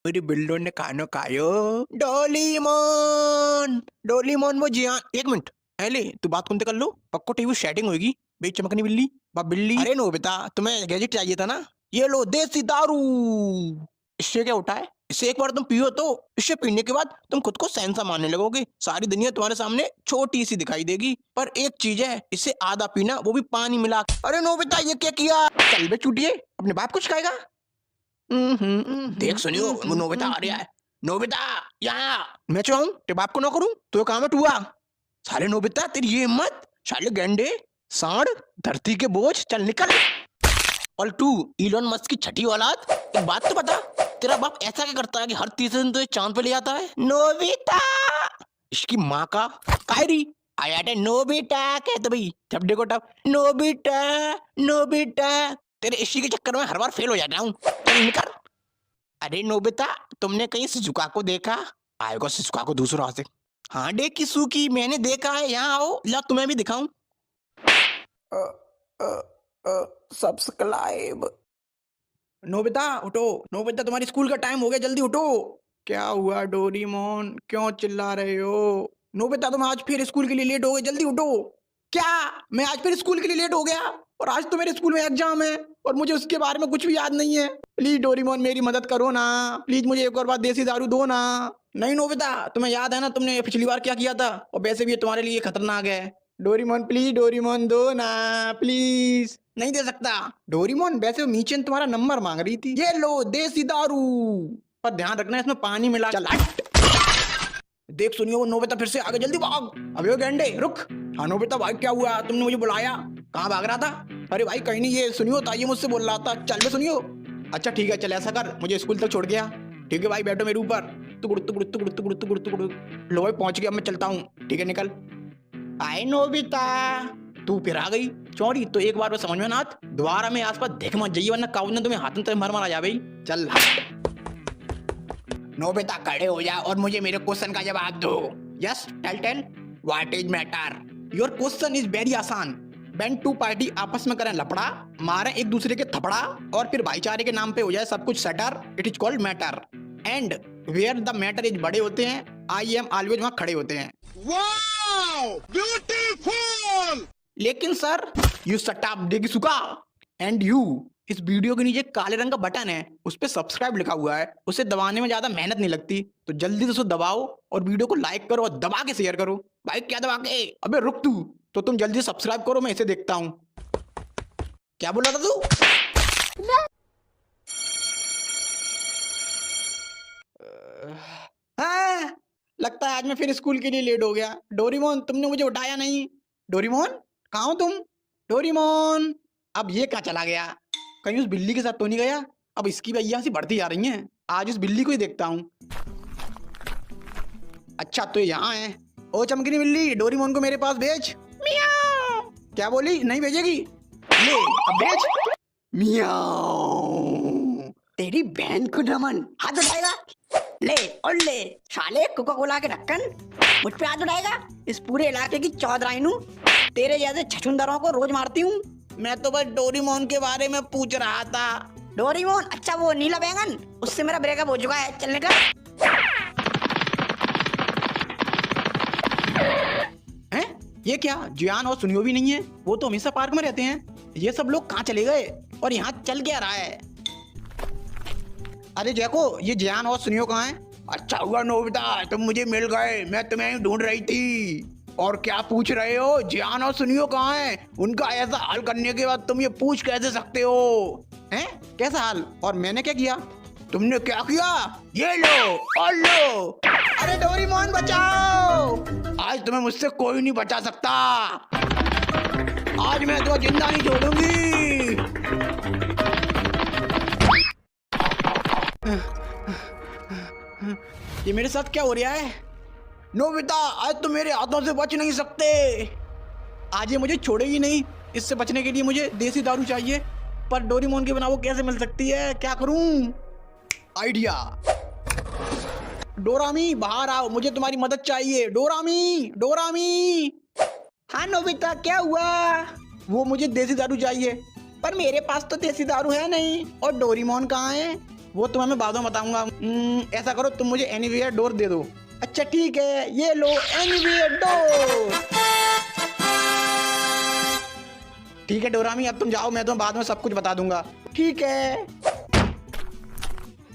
अरे बिल्लो ने कानो कायो। डोलीमोन डोलीमोन वो जियान। एक मिनट एले तू बात कौन कर लो पक्को टीवी सेटिंग होगी। बेच चमकनी बिल्ली बा बिल्ली। अरे नो बेटा तुम्हें गैजेट चाहिए था ना। ये लो देसी दारू। इससे क्या उठा है। इसे एक बार तुम पियो तो इसे पीने के बाद तुम खुद को सैंसा मानने लगोगे। सारी दुनिया तुम्हारे सामने छोटी सी दिखाई देगी। पर एक चीज है इसे आधा पीना वो भी पानी मिला। अरे नो बेटा ये क्या किया। चल बे चूटिए अपने बाप कुछ खाएगा। देख सुनियो वो नोबिता आ रहा है। नोबिता यहाँ मैं चाहूँ तेरे बाप को ना करूँ तो काम है टूआ। साले नोबिता तेरी ये हिम्मत। साले गेंडे सांड धरती के बोझ चल निकल। और तू इलोन मस्क की छठी औलाद एक बात तो बता तेरा बाप ऐसा क्या करता है कि हर तीसरे दिन तो चांद पे ले आता है। नोबिता इसकी माँ का कायरी आया थे नोबिता कहते भाई जब देखो तब नोबिता नोबिता। तेरे इसी के चक्कर में हर बार फेल हो जाता हूँ। चल निकल। अरे नोबिता तुमने कहीं शिजुका को देखा। आएगा शिजुका को दूसरा से। हाँ देख किसू की मैंने देखा है। यहाँ आओ ला तुम्हें भी दिखाऊं। सब्सक्राइब। नोबिता उठो। नोबिता तुम्हारी स्कूल का टाइम हो गया जल्दी उठो। क्या हुआ डोरीमोन क्यों चिल्ला रहे हो। नोबिता तुम आज फिर स्कूल के लिए लेट हो गए जल्दी उठो। क्या मैं आज फिर स्कूल के लिए लेट हो गया। और आज तो मेरे स्कूल में एग्जाम है और मुझे उसके बारे में कुछ भी याद नहीं है। प्लीज डोरीमोन मेरी मदद करो ना। प्लीज मुझे एक और बार देसी दारू दो ना। नहीं नोबिता तुम्हें याद है ना तुमने पिछली बार क्या किया था। और वैसे भी ये तुम्हारे लिए खतरनाक है। डोरीमोन प्लीज डोरीमोन दो ना प्लीज। नहीं दे सकता डोरीमोन। वैसे वो मीचन तुम्हारा नंबर मांग रही थी। ये लो देसी दारू पर ध्यान रखना इसमें पानी मिला। चल देख सुनियो वो नोबिता फिर से आगे जल्दी भाग। अबे गेंडे रुक। हाँ नोबिता भाई क्या हुआ तुमने मुझे बुलाया। कहाँ भाग रहा था। अरे भाई कहीं नहीं ये सुनियो ताइये मुझसे बोल रहा था। चल बे सुनियो। अच्छा ठीक है चल ऐसा कर मुझे स्कूल तक छोड़ गया। ठीक है भाई बैठो मेरे ऊपर। तुगुड़ तुगुड़ तुगुड़ तुगुड़ तुगुड़ तुगुड़। लो भाई पहुंच गया मैं चलता हूँ। ठीक है निकल। आए नोबिता तू फिर आ गई चौड़ी तो एक बार में समझ में ना आत। दोबारा में आसपास देख मत जाइए वरना काऊ ने तुम्हें हाथ में मर मारा जा भाई। चल नोबिता खड़े हो जा और मुझे मेरे क्वेश्चन का जवाब दो। Yes tell what is matter. Your question is very आसान। व्हेन टू पार्टी आपस में करें लपड़ा मारे एक दूसरे के थपड़ा और फिर भाईचारे के नाम पे हो जाए सब कुछ सटर it is called matter. And where the matter is बड़े होते हैं आई एम ऑलवेज वहां खड़े होते हैं। Wow beautiful. लेकिन सर यू शट अप देगी सुका। एंड यू इस वीडियो के नीचे काले रंग का बटन है उस पर सब्सक्राइब लिखा हुआ है। उसे दबाने में ज्यादा मेहनत नहीं लगती तो जल्दी से उसे दबाओ और वीडियो को लाइक करो और दबा के शेयर करो। भाई क्या दबा के। अबे रुक तू तो तुम जल्दी सब्सक्राइब करो मैं इसे देखता हूँ। क्या बोला था तू। हाँ लगता है आज मैं फिर स्कूल के लिए लेट हो गया। डोरीमोन तुमने मुझे उठाया नहीं। डोरीमोन कहाँ हो तुम। डोरीमोन अब ये कहाँ चला गया। कहीं उस बिल्ली के साथ तो नहीं गया। अब इसकी भैया सी बढ़ती जा रही हैं। आज उस बिल्ली को ही देखता हूँ। अच्छा तो यहाँ है। ओ चमकनी बिल्ली डोरीमोन को मेरे पास भेज। मियाओ। क्या बोली नहीं भेजेगी। ले अब भेज। मियाओ। तेरी बहन को नमन। हाथ उठाएगा। ले और ले साले कोका कोला के ढक्कन मुझ पे हाथ उठाएगा। इस पूरे इलाके की चौधराइन हूँ। तेरे जैसे छछुंदरों को रोज मारती हूँ। मैं तो बस डोरीमोन के बारे में पूछ रहा था। डोरीमोन अच्छा वो नीला बैंगन उससे मेरा ब्रेकअप हो चुका है। चलने का हैं ये क्या जियान और सुनियो भी नहीं है। वो तो हमेशा पार्क में रहते हैं। ये सब लोग कहाँ चले गए और यहाँ चल क्या रहा है। अरे जैको ये जियान और सुनियो कहाँ है। अच्छा हुआ नोबिता तुम मुझे मिल गए मैं तुम्हें ढूंढ रही थी। और क्या पूछ रहे हो जियान और सुनियो कहाँ हैं। उनका ऐसा हाल करने के बाद तुम ये पूछ कैसे सकते हो। हैं कैसा हाल और मैंने क्या किया। तुमने क्या किया। ये लो और लो। अरे डोरीमोन बचाओ। आज तुम्हें मुझसे कोई नहीं बचा सकता। आज मैं तो जिंदा नहीं छोड़ूंगी। ये मेरे साथ क्या हो रहा है। नोबिता आज तो मेरे हाथों से बच नहीं सकते। आज ये मुझे छोड़ेगी नहीं। इससे बचने के लिए मुझे देसी दारू चाहिए पर डोरीमोन के बिना वो कैसे मिल सकती है। क्या करूं। आइडिया। डोरामी बाहर आओ मुझे तुम्हारी मदद चाहिए। डोरामी डोरामी। हाँ नोबिता क्या हुआ। वो मुझे देसी दारू चाहिए पर मेरे पास तो देसी दारू है नहीं। और डोरीमोन कहाँ है। वो तुम्हें मैं बाद में बताऊंगा। ऐसा करो, तुम मुझे एनीवेयर डोर दे दो। अच्छा ठीक है, ये लो एनीवेयर डोर। ठीक है डोरामी, अब तुम जाओ, मैं तुम्हें बाद में सब कुछ बता दूंगा। ठीक है।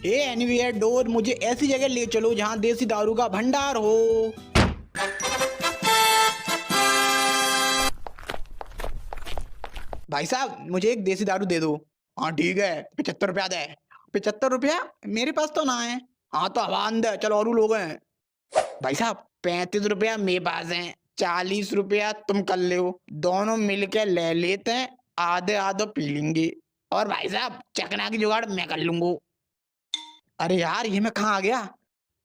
ए एनीवेयर डोर, मुझे ऐसी जगह ले चलो जहां देसी दारू का भंडार हो। भाई साहब, मुझे एक देसी दारू दे दो। हाँ ठीक है, 75 रुपया दे। 75 रुपया? मेरे पास तो ना है। हाँ तो हवा अंदर, चलो और लोग हैं। भाई साहब 35 रुपया मेरे पास है, 40 रुपया तुम कर ले, दोनों मिलके ले लेते हैं, आधे आधे पी लेंगे। और भाई साहब चकना की जुगाड़ मैं कर लूंगा। अरे यार, ये मैं कहाँ आ गया?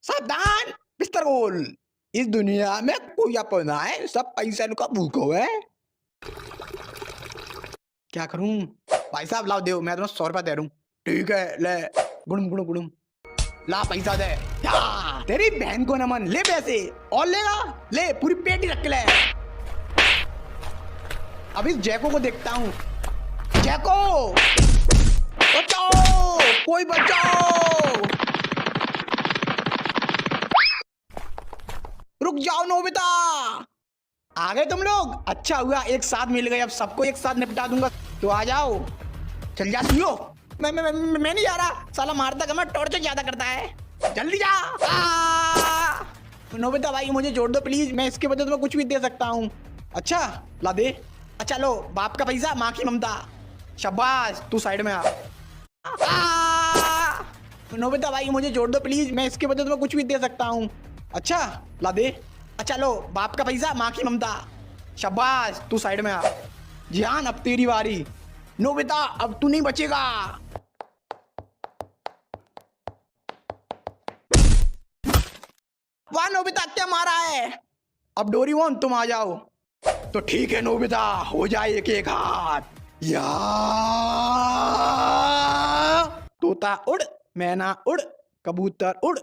सावधान मिस्टर गोल, इस दुनिया में कोई अपना है, सब पैसा का भूखो है। क्या करूं? भाई साहब लाओ, दो, मैं तुम्हें 100 रुपया दे रहा हूँ। ठीक है ले, गुड़ुम गुड़ुम गुड़ुम, ला पैसा दे। तेरी बहन को नमन, ले पैसे। और लेगा, ले पूरी पेटी रख ले। अब इस जैको को देखता हूँ। जैको बचाओ, कोई बचाओ। रुक जाओ नोबिता, आ गए तुम लोग? अच्छा हुआ एक साथ मिल गए, अब सबको एक साथ निपटा दूंगा। तो आ जाओ, चल जा सुनियो। मैं नहीं जा रहा, साला मारता कम टॉर्चर ज्यादा करता है। जल्दी जा। नोबिता भाई मुझे जोड़ दो प्लीज, मैं इसके बदले तुम्हें कुछ भी दे सकता हूँ। अच्छा ला दे। अच्छा लो, बाप का पैसा माँ की ममता। शाबाश, तू साइड में आ। नोबिता भाई मुझे जोड़ दो प्लीज, मैं इसके बदले तुम्हें कुछ भी दे सकता हूँ। अच्छा ला दे। अच्छा लो, बाप का पैसा माँ की ममता। शाबाश, तू साइड में आ। जियान अब तेरी बारी। नोबिता अब तू नहीं बचेगा। वाह नोबिता, क्या मारा है। अब डोरीमोन तुम आ जाओ। तो ठीक है नोबिता, हो जाए एक एक हाथ। या तोता उड़, मैना उड़, कबूतर उड़,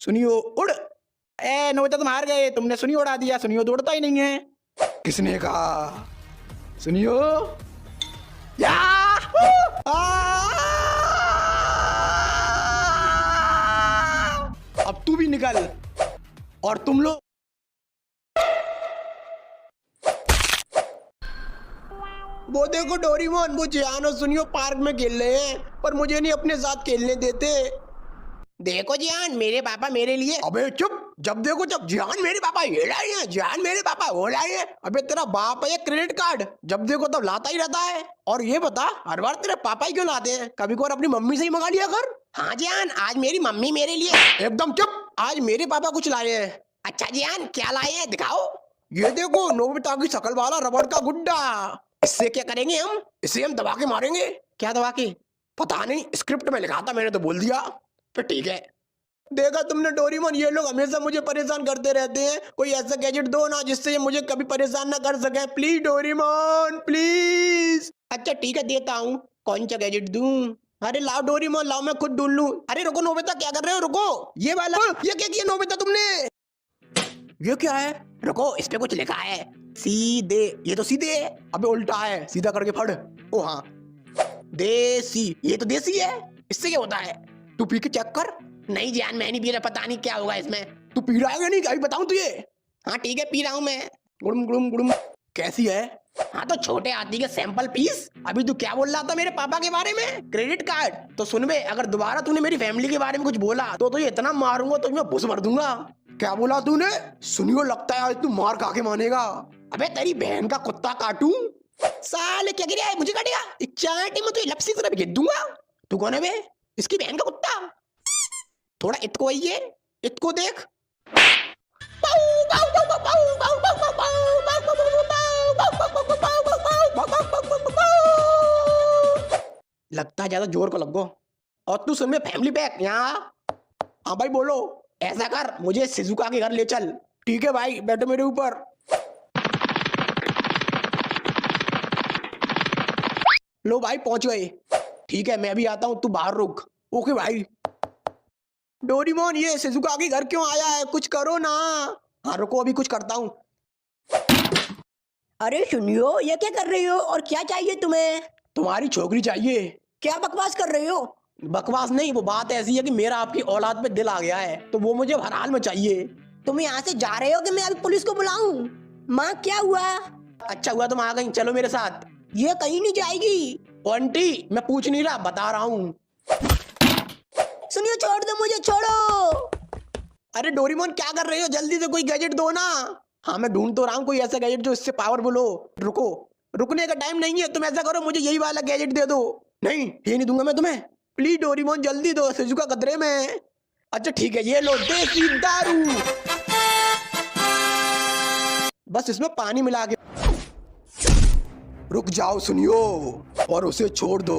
सुनियो उड़। ए नोबिता तुम हार गए, तुमने सुनियो उड़ा दिया, सुनियो तो उड़ता ही नहीं है। किसने कहा? सुनियो या अब तू भी निकल। और तुम लोग वो देखो डोरीमोन, वो जियान और सुनियो पार्क में खेल रहे हैं, पर मुझे नहीं अपने साथ खेलने देते। देखो जियान, मेरे पापा मेरे लिए। अबे चुप, जब देखो जब जियान मेरे पापा ये लाए हैं, जियान मेरे पापा वो लाए हैं। अबे तेरा बाप है क्रेडिट कार्ड, जब देखो तब लाता ही रहता है। और ये बता, हर बार तेरे पापा ही क्यों लाते हैं? कभी को अपनी मम्मी से ही मंगा लिया कर। हाँ जियान, आज मेरी मम्मी मेरे लिए। एकदम चुप, आज मेरे पापा कुछ लाए हैं। अच्छा जियान, क्या लाए हैं दिखाओ। ये देखो नोबिता की शकल वाला रबड़ का गुड्डा। इससे क्या करेंगे हम? इसे हम दबा के मारेंगे। क्या दबा के? पता नहीं, स्क्रिप्ट में लिखा था, मैंने तो बोल दिया। फिर ठीक है। देखा तुमने डोरीमोन, ये लोग हमेशा मुझे परेशान करते रहते हैं। कोई ऐसा गैजेट दो ना जिससे ये मुझे कभी परेशान ना कर सके, प्लीज डोरीमोन प्लीज। अच्छा ठीक है, देता हूँ। कौन सा गैजेट दूं? अरे लाओ डोरीमोन, लाओ, मैं खुद ढूंढ लूं। अरे रुको नोबिता, क्या कर रहे हो? रुको, ये वाला। ये क्या किया नोबिता तुमने? ये क्या है? रुको, इस पे कुछ लिखा है, सीधे। ये तो सीधे है। अबे उल्टा है, सीधा करके पढ़। ओ हाँ, देसी। ये तो देसी है, इससे क्या होता है? तू पी के चेक कर। नहीं जान, मैं नहीं पी रहा, पता नहीं क्या होगा इसमें। तू पी रहा है या नहीं, अभी बताऊं तुझे। हाँ ठीक है, पी रहा हूँ मैं। गुड़ुम गुड़ुम गुड़ुम। कैसी है? हाँ तो छोटे हाथी के सैंपल पीस। अभी तू क्या बोल रहा था मेरे पापा के बारे में? Credit card. तो सुन बे, अगर दोबारा तूने मेरी फैमिली के बारे में कुछ बोला तो तुझे इतना मारूंगा, तो मैं भुस भर दूंगा। क्या बोला तूने? सुनियो, लगता है आज तू मार खा के मानेगा। अबे तेरी बहन का कुत्ता काटूं? साले क्या गिरा है, मुझे काटेगा? चाटे में तो लपसी तरह भेज दूंगा। तू कौन है बे? इसकी बहन का कुत्ता। थोड़ा इतको आइए, इतको देख। लगता है ज्यादा जोर को लगो। और तू सुन में फैमिली पैक यहाँ। हाँ भाई बोलो। ऐसा कर, मुझे शिजुका के घर ले चल। ठीक है भाई, बैठो मेरे ऊपर। लो भाई पहुंच गए। ठीक है, मैं भी आता हूँ, तू बाहर रुक। ओके भाई। डोरीमोन, ये शिजुका के घर क्यों आया है? कुछ करो ना। हाँ रुको, अभी कुछ करता हूँ। अरे सुनियो, ये क्या कर रही हो और क्या चाहिए तुम्हें? तुम्हारी छोकरी चाहिए। क्या बकवास कर रही हो? बकवास नहीं, वो बात ऐसी है कि मेरा आपकी औलाद पे दिल आ गया है, तो वो मुझे हर हाल में चाहिए। तुम यहाँ से जा रहे हो कि मैं अभी पुलिस को बुलाऊं? माँ क्या हुआ? अच्छा हुआ तुम आ गई, चलो मेरे साथ। ये कहीं नहीं जाएगी। ओ आंटी, मैं पूछ नहीं रहा, बता रहा हूँ। सुनिए, छोड़ दो मुझे, छोड़ो। अरे डोरेमोन क्या कर रहे हो, जल्दी से कोई गैजेट दो ना। हाँ मैं ढूंढ तो रहा हूँ कोई ऐसा गैजेट जो इससे पावरफुल हो। रुको, रुकने का टाइम नहीं है, तुम ऐसा करो मुझे यही वाला गैजेट दे दो। नहीं, ये नहीं दूंगा मैं तुम्हें, प्लीज डोरेमोन जल्दी दो, शिजुका खतरे में। अच्छा ठीक है, ये लो देसी दारू। बस इसमें पानी मिला के। रुक जाओ सुनियो, और उसे छोड़ दो।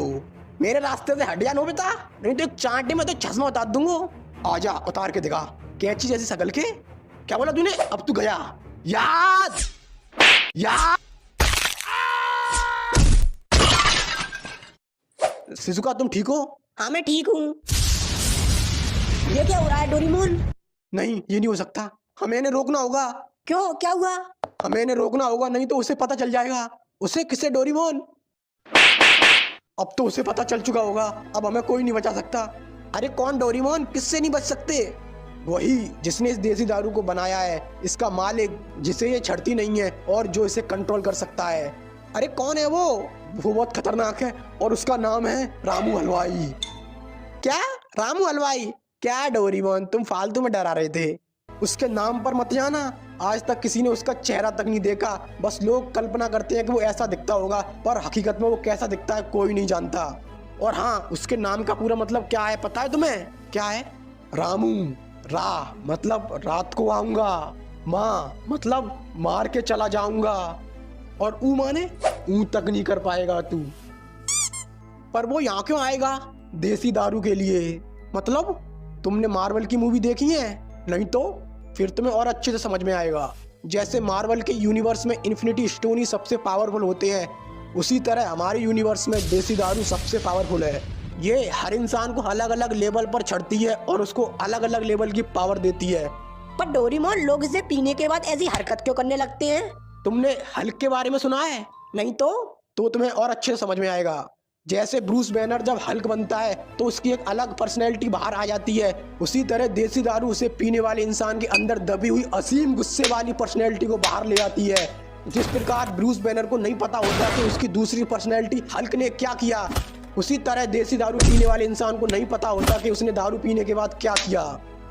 मेरे रास्ते से हट जा नोबिता, नहीं तो एक चांटे में तो चश्मा उतार दूंगा। आजा, उतार के दिखा, कैंची जैसी शकल के। क्या बोला तूने? अब तू गया। याद याद। शिजुका तुम ठीक हो? हाँ मैं ठीक हूँ। ये क्या हो रहा है डोरेमोन? नहीं ये नहीं हो सकता, हमें इन्हें रोकना होगा। क्यों, क्या हुआ? हमें इन्हें रोकना होगा, नहीं तो उसे पता चल जाएगा। उसे किसे डोरेमोन? अब तो उसे पता चल चुका होगा, अब हमें कोई नहीं बचा सकता। अरे कौन डोरेमोन, किससे नहीं बच सकते? वही जिसने इस देसी दारू को बनाया है, इसका मालिक जिसे ये छड़ती नहीं है और जो इसे कंट्रोल कर सकता है। अरे कौन है वो बहुत खतरनाक है और उसका नाम है रामू हलवाई। क्या? रामू हलवाई? क्या डोरेमोन, तुम फालतू में डरा रहे थे। उसके नाम पर मत जाना, आज तक किसी ने उसका चेहरा तक नहीं देखा। बस लोग कल्पना करते हैं कि वो ऐसा दिखता होगा, पर हकीकत में वो कैसा दिखता है कोई नहीं जानता। और हाँ, उसके नाम का पूरा मतलब क्या है पता है तुम्हें? क्या है? रामू। रा मतलब रात को आऊंगा, माँ मतलब मार के चला जाऊंगा, और ऊ माने ऊ तक नहीं कर पाएगा तू। पर वो यहाँ क्यों आएगा? देसी दारू के लिए। मतलब तुमने मार्वल की मूवी देखी है? नहीं तो फिर तुम्हें और अच्छे से समझ में आएगा। जैसे मार्वल के यूनिवर्स में इन्फिनिटी स्टोन ही सबसे पावरफुल होते हैं, उसी तरह हमारे यूनिवर्स में देसी दारू सबसे पावरफुल है। ये हर इंसान को अलग अलग लेवल पर चढ़ती है और उसको अलग अलग लेवल की पावर देती है। पर डोरेमोन, लोग इसे पीने के बाद ऐसी हरकत क्यों करने लगते हैं? तुमने हल्क के बारे में सुना है? नहीं तो तुम्हें और अच्छे से समझ में आएगा। जैसे ब्रूस बैनर जब हल्क बनता है तो उसकी एक अलग पर्सनैलिटी बाहर आ जाती है, उसी तरह देसी दारू उसे पीने वाले इंसान के अंदर दबी हुई असीम गुस्से वाली पर्सनैलिटी को बाहर ले आती है। जिस प्रकार ब्रूस बैनर को नहीं पता होता कि उसकी दूसरी पर्सनैलिटी हल्क ने क्या किया, उसी तरह देसी दारू पीने वाले इंसान को नहीं पता होता कि उसने दारू पीने के बाद क्या किया।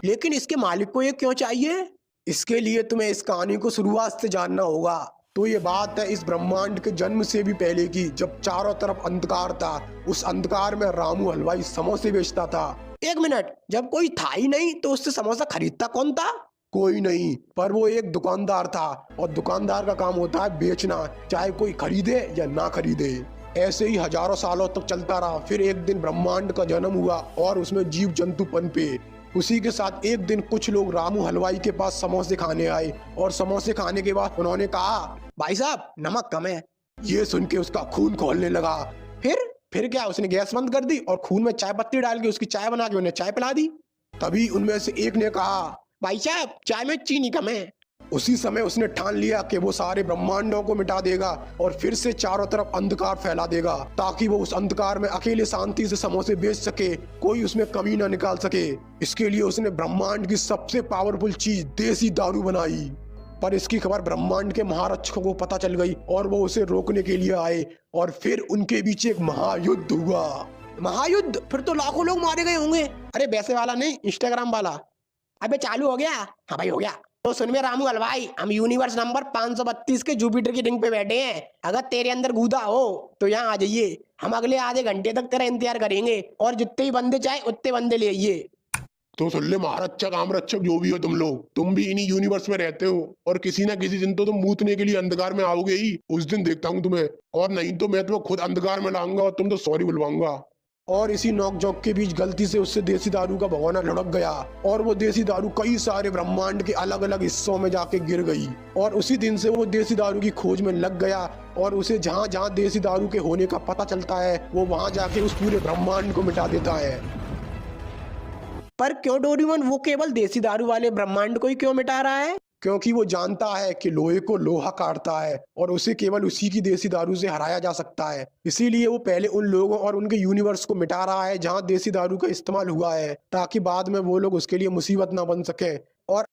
लेकिन इसके मालिक को ये क्यों चाहिए? इसके लिए तुम्हें इस कहानी को शुरुआत से जानना होगा। तो ये बात है इस ब्रह्मांड के जन्म से भी पहले की, जब चारों तरफ अंधकार था। उस अंधकार में रामू हलवाई समोसे बेचता था। एक मिनट, जब कोई था ही नहीं तो उससे समोसा खरीदता कौन था? कोई नहीं, पर वो एक दुकानदार था, और दुकानदार का काम होता है बेचना, चाहे कोई खरीदे या ना खरीदे। ऐसे ही हजारों सालों तक चलता रहा। फिर एक दिन ब्रह्मांड का जन्म हुआ और उसमें जीव जंतु पनपे। उसी के साथ एक दिन कुछ लोग रामू हलवाई के पास समोसे खाने आए, और समोसे खाने के बाद उन्होंने कहा, भाई साहब नमक कम है। ये सुन के उसका खून खौलने लगा। फिर क्या, उसने गैस बंद कर दी और खून में चाय पत्ती डाल के उसकी चाय बना के उन्हें चाय पिला दी। तभी उनमें से एक ने कहा, भाई साहब चाय में चीनी कम है। उसी समय उसने ठान लिया कि वो सारे ब्रह्मांडों को मिटा देगा और फिर से चारों तरफ अंधकार फैला देगा, ताकि वो उस अंधकार में अकेले शांति से समोसे बेच सके, कोई उसमें कमी ना निकाल सके। इसके लिए उसने ब्रह्मांड की सबसे पावरफुल चीज देसी दारू बनाई। पर इसकी खबर ब्रह्मांड के महारक्षकों को पता चल गई और वो उसे रोकने के लिए आए, और फिर उनके बीच एक महायुद्ध हुआ। महायुद्ध? फिर तो लाखों लोग मारे गए होंगे। अरे वैसे वाला नहीं, इंस्टाग्राम वाला। अबे चालू हो गया? हाँ भाई हो गया। तो सुन में रामू हलवाई, हम यूनिवर्स नंबर 532 के जुपिटर की रिंग पे बैठे हैं। अगर तेरे अंदर गूदा हो तो यहाँ आ जाइए, हम अगले आधे घंटे तक तेरा इंतजार करेंगे, और जितने ही बंदे चाहे उतने बंदे ले आइए। तो सुन ले महारक्षक आमरक्षक जो भी हो तुम लोग, तुम भी इन्हीं यूनिवर्स में रहते हो, और किसी ना किसी दिन तो तुम मूतने के लिए अंधकार में आओगे ही। उस दिन देखता हूँ तुम्हें, और नहीं तो मैं तुम्हें खुद अंधकार में लाऊंगा और तुम तो सॉरी बुलवाऊंगा। और इसी नोक झोंक के बीच गलती से उससे देसी दारू का भगोना लुढ़क गया, और वो देसी दारू कई सारे ब्रह्मांड के अलग अलग हिस्सों में जाके गिर गई। और उसी दिन से वो देसी दारू की खोज में लग गया, और उसे जहाँ जहाँ देसी दारू के होने का पता चलता है वो वहाँ जाके उस पूरे ब्रह्मांड को मिटा देता है। पर क्यों डोरेमोन, वो केवल देसी दारू वाले ब्रह्मांड को ही क्यों मिटा रहा है? क्योंकि वो जानता है कि लोहे को लोहा काटता है और उसे केवल उसी की देसी दारू से हराया जा सकता है। इसीलिए वो पहले उन लोगों और उनके यूनिवर्स को मिटा रहा है जहां देसी दारू का इस्तेमाल हुआ है, ताकि बाद में वो लोग उसके लिए मुसीबत ना बन सके। और